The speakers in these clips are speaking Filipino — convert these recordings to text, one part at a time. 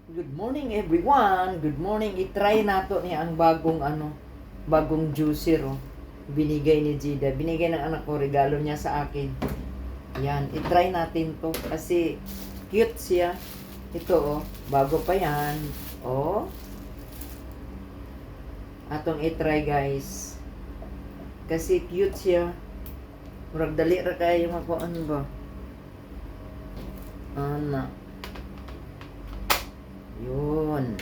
Good morning everyone. Good morning. I-try nato niya ang bagong juicer oh. Binigay ni Jida. Binigay ng anak ko, regalo niya sa akin. Yan, i-try natin to kasi cute siya. Ito oh, bago pa yan. Oh. Atong i-try guys. Kasi cute siya. Murag dali ra kayo makuan ba? Ana. Yun.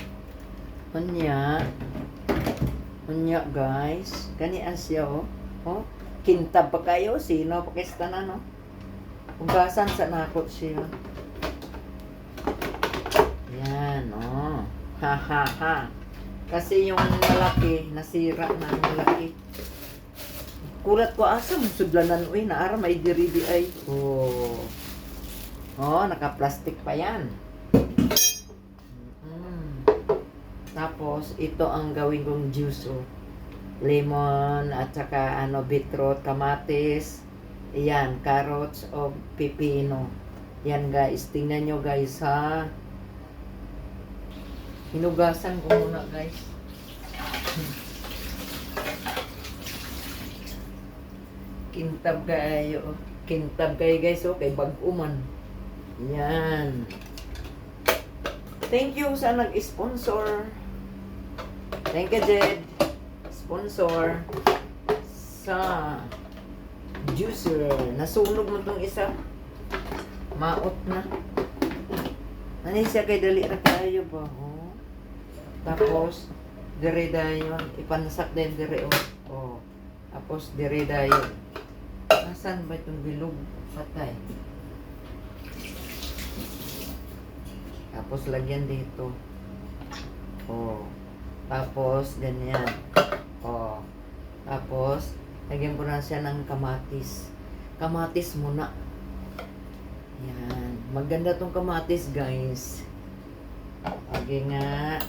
Unya guys. Kani asya oh. Oh, kintab pa kayo. Sino pakistan na no? Ugasan sa nakot siya. Yan oh. Ha ha ha. Kasi yung malaki, nasira na ang malaki. Kulat ko asa mo sudlanan uy. Naara may diri ay. Oh. Oh, naka-plastic pa yan. Tapos, ito ang gawin kong juice, oh. Lemon, at saka, beetroot, kamatis, yan, carrots, o pipino. Yan, guys. Tingnan nyo, guys, ha. Hinugasan ko muna, guys. Kintab kayo. Kintab kayo, guys, oh. Kay bag-uman. Yan. Thank you sa nag-sponsor. Thank you, Jed. Sponsor sa juicer. Nasunog mo itong isa. Maot na. Ano siya kay dali na tayo ba? Oh. Tapos, dire dayon. Ipansak din dire. Oh. Tapos, dire dayon. Nasaan ba itong bilog? Patay. Tapos, lagyan dito. Oh. Tapos, ganyan. Oh. Tapos, lagyan ko na siya ng kamatis. Kamatis muna. Yan. Maganda tong kamatis, guys. Okay nga.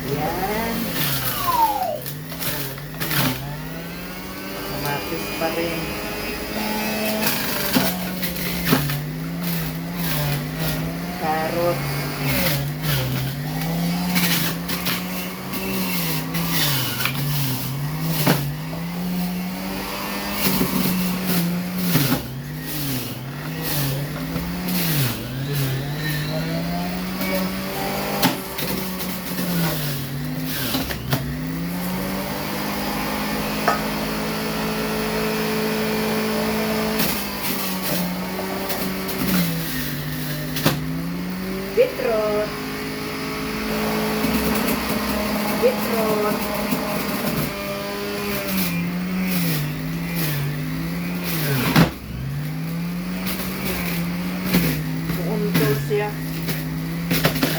Yan. Kamatis pa rin. Carrots. Beetroot. Beetroot. Puuntol siya.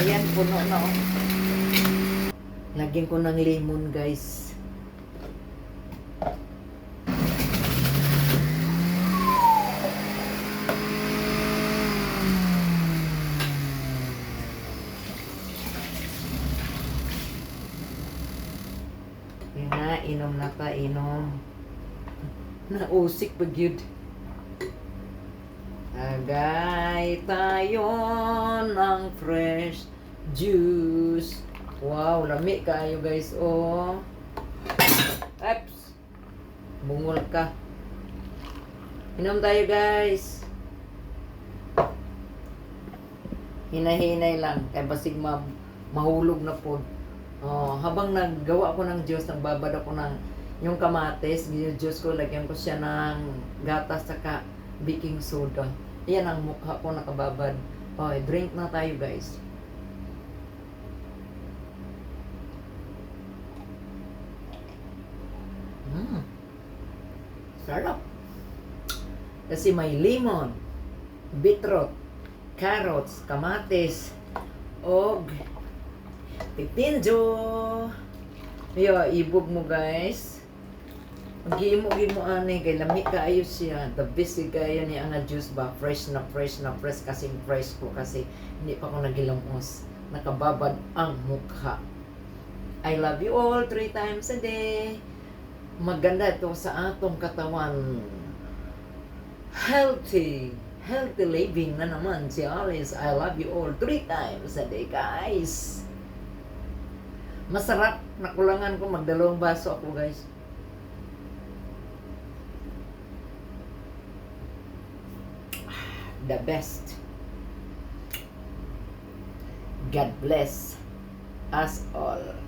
Ayan, puno na oh. Lagyan ko ng lemon, guys. Inom na ta, inom. Nausik pag yun. Agay tayo ng fresh juice. Wow, lami kayo guys, oh. Eps. Bungol ka. Inom tayo guys. Hinay-hinay lang. Kaya basig mahulog na po. Oh, habang naggawa ako ng juice, nagbabad ako ng yung kamatis, yung juice ko, lagyan ko siya ng gatas saka baking soda. Yan ang mukha ko nakababad. Oh, drink na tayo guys. Sarap. Kasi may lemon, beetroot, carrots, kamatis, og pipinjo. Yo, ibog mo guys. Mag-iimo-imo ani kay lami kaayo siya. The best kayo ni ang juice ba, fresh na kasi fresh ko kasi hindi pa ako nagilamos. Nakababad ang mukha. I love you all 3 times a day. Maganda ito sa atong katawan. Healthy. healthy living na naman si Alice. I love you all 3 times a day, guys. Masarap. Nakulangan ko, magdalawang baso ako, guys. The best. God bless us all.